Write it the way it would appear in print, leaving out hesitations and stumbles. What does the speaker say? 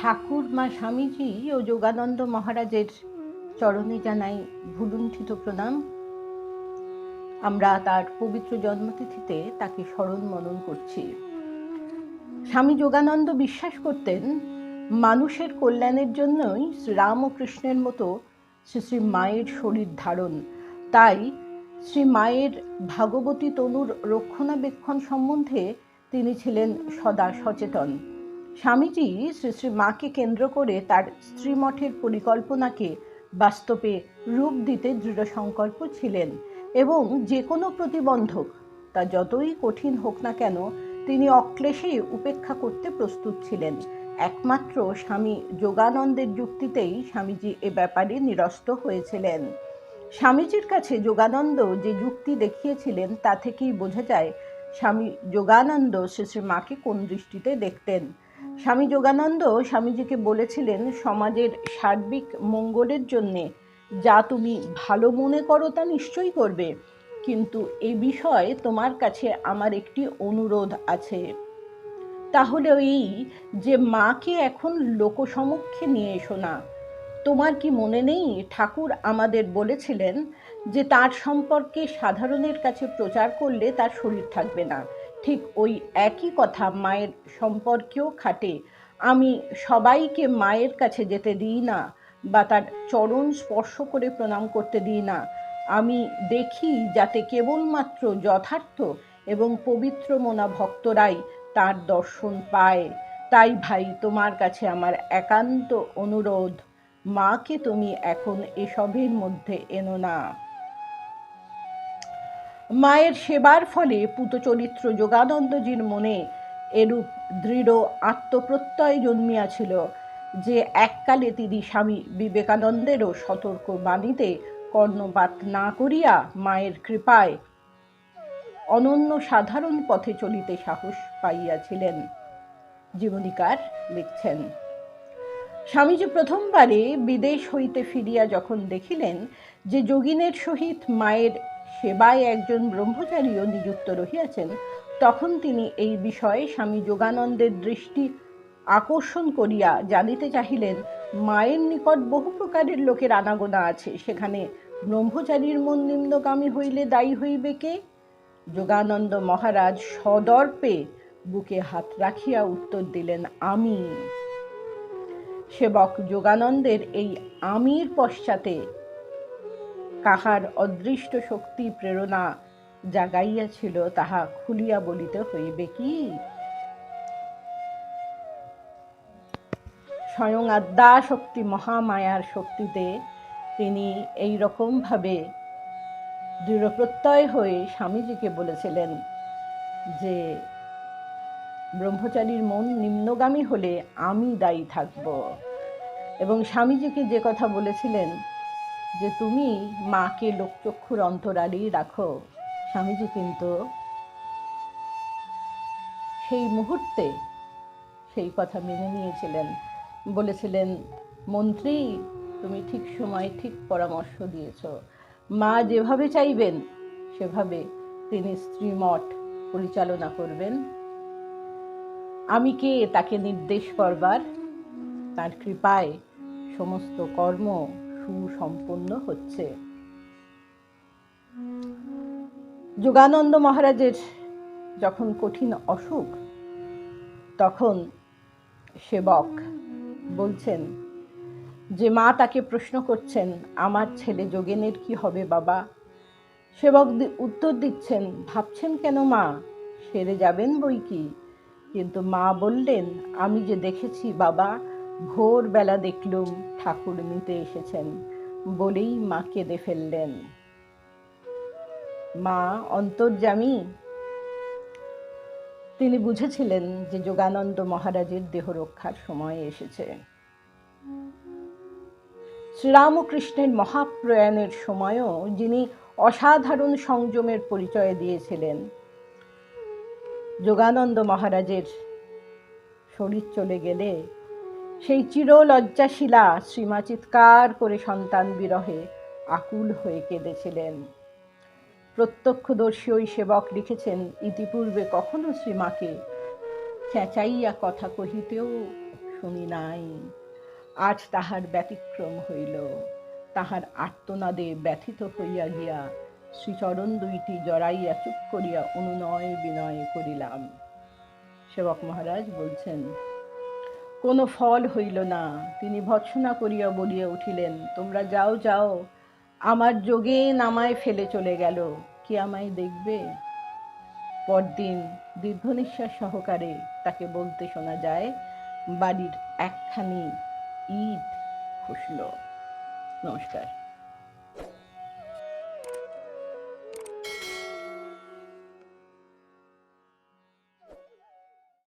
ঠাকুর মা স্বামীজি ও যোগানন্দ মহারাজের চরণে জানাই ভুলুণ্ঠিত প্রণাম। আমরা তার পবিত্র জন্মতিথিতে তাকে স্মরণ মনন করছি। স্বামী যোগানন্দ বিশ্বাস করতেন মানুষের কল্যাণের জন্যই শ্রীরাম ও কৃষ্ণের মতো শ্রী শ্রী মায়ের শরীর ধারণ। তাই শ্রী মায়ের ভাগবতী তনুর রক্ষণাবেক্ষণ সম্বন্ধে তিনি ছিলেন সদা সচেতন। স্বামীজি শ্রী শ্রী মাকে কেন্দ্র করে তার স্ত্রীমঠের পরিকল্পনাকে বাস্তবে রূপ দিতে দৃঢ় সংকল্প ছিলেন এবং যে কোনো প্রতিবন্ধক তা যতই কঠিন হোক না কেন তিনি অক্লেশে উপেক্ষা করতে প্রস্তুত ছিলেন। একমাত্র স্বামী যোগানন্দের যুক্তিতেই স্বামীজি এ ব্যাপারে নিরস্ত হয়েছিলেন। স্বামীজির কাছে যোগানন্দ যে যুক্তি দেখিয়েছিলেন তা থেকেই বোঝা যায় স্বামী যোগানন্দ শ্রী শ্রী মাকে কোন দৃষ্টিতে দেখতেন। স্বামী যোগানন্দ স্বামীজিকে বলেছিলেন, সমাজের সার্বিক মঙ্গলের জন্যে যা তুমি ভালো মনে করো তা নিশ্চয়ই করবে, কিন্তু এ বিষয়ে তোমার কাছে আমার একটি অনুরোধ আছে। তাহলে এই যে মাকে এখন লোকসমক্ষে নিয়ে এসো না। তোমার কি মনে নেই ঠাকুর আমাদের বলেছিলেন যে তার সম্পর্কে সাধারণের কাছে প্রচার করলে তার শরীর থাকবে না। ঠিক ওই একই কথা মায়ের সম্পর্কেও খাটে। আমি সবাইকে মায়ের কাছে যেতে দিই না বা তার চরণ স্পর্শ করে প্রণাম করতে দিই না। আমি দেখি যাতে কেবলমাত্র যথার্থ এবং পবিত্র মনা ভক্তরাই তার দর্শন পায়। তাই ভাই, তোমার কাছে আমার একান্ত অনুরোধ, মাকে তুমি এখন এসবের মধ্যে এনো না। মায়ের সেবার ফলে পুতচরিত্র যোগানন্দজির মনে এরূপ দৃঢ় আত্মপ্রত্যয় জন্মিয়াছিল যে এককালে তিনি স্বামী বিবেকানন্দেরও সতর্ক বাণীতে কর্ণপাত না করিয়া মায়ের কৃপায় অনন্য সাধারণ পথে চলিতে সাহস পাইয়াছিলেন। জীবনীকার লিখছেন, স্বামীজি প্রথমবারে বিদেশ হইতে ফিরিয়া যখন দেখিলেন যে যোগিনের সহিত মায়ের সেবায় একজন ব্রহ্মচারীও নিযুক্ত রহিয়াছেন, তখন তিনি এই বিষয়ে স্বামী যোগানন্দের দৃষ্টি আকর্ষণ করিয়া জানিতে চাহিলেন, মায়ের নিকট বহু প্রকারের লোকের আনাগোনা আছে, সেখানে ব্রহ্মচারীর মন নিম্নগামী হইলে দায়ী হইবে কে? যোগানন্দ মহারাজ সদর্পে বুকে হাত রাখিয়া উত্তর দিলেন, আমি। সেবক যোগানন্দের এই আমির পশ্চাতে কাহার অদৃষ্ট শক্তি প্রেরণা জাগাইয়াছিল তাহা খুলিয়া বলিতে হইবে কি? স্বয়ং আদ্যা শক্তি মহামায়ার শক্তিতে তিনি এই রকম ভাবে দৃঢ় প্রত্যয় হয়ে স্বামীজিকে বলেছিলেন যে ব্রহ্মচারীর মন নিম্নগামী হলে আমি দায়ী থাকব। এবং স্বামীজিকে যে কথা বলেছিলেন যে তুমি মাকে লোকচক্ষুর অন্তরালেই রাখো, স্বামীজি কিন্তু সেই মুহূর্তে সেই কথা মেনে নিয়েছিলেন। বলেছিলেন, মন্ত্রী, তুমি ঠিক সময় ঠিক পরামর্শ দিয়েছ। মা যেভাবে চাইবেন সেভাবে তিনি স্ত্রীমঠ পরিচালনা করবেন। আমি কে তাকে নির্দেশ করবার? তার কৃপায় সমস্ত কর্ম সুসম্পন্ন হচ্ছে। যোগানন্দ মহারাজের যখন কঠিন অসুখ, তখন সেবক বলছেন যে মা তাকে প্রশ্ন করছেন, আমার ছেলে যোগেনের কি হবে বাবা? সেবক উত্তর দিচ্ছেন, ভাবছেন কেন মা, সেরে যাবেন বই কি। কিন্তু মা বললেন, আমি যে দেখেছি বাবা, ভোরবেলা দেখলুম ঠাকুর নিতে এসেছেন, বলেই মা কেঁদে ফেললেন। মা অন্তর্যামী। তিনি বুঝেছিলেন যে যোগানন্দ মহারাজের দেহ রক্ষার সময় এসেছে। শ্রীরামকৃষ্ণের মহাপ্রয়াণের সময়ও যিনি অসাধারণ সংযমের পরিচয় দিয়েছিলেন, যোগানন্দ মহারাজের শরীর চলে গেলে সেই চির লজ্জাশীলা শ্রীমা চিৎকার করে সন্তান বিরহে আকুল হয়ে কেঁদেছিলেন। প্রত্যক্ষদর্শী ওই সেবক লিখেছেন, ইতিপূর্বে কখনো শ্রীমাকে চেঁচাইয়া কথা কহিতেও শুনি নাই। আজ তাহার ব্যতিক্রম হইল। তাহার আর্তনাদে ব্যথিত হইয়া গিয়া শ্রীচরণ দুইটি জড়াইয়া চুপ করিয়া অনুনয় বিনয় করিলাম। সেবক মহারাজ বলছেন, কোনো ফল হইল না। তিনি ভর্ৎসনা করিয়া বলিয়া উঠিলেন, তোমরা যাও যাও, আমার যোগেন আমায় ফেলে চলে গেল, কি আমায় দেখবে? পরদিন দীর্ঘ নিঃশ্বাস সহকারে তাকে বলতে শোনা যায়, বাড়ির একখানি ইট খসল। নমস্কার।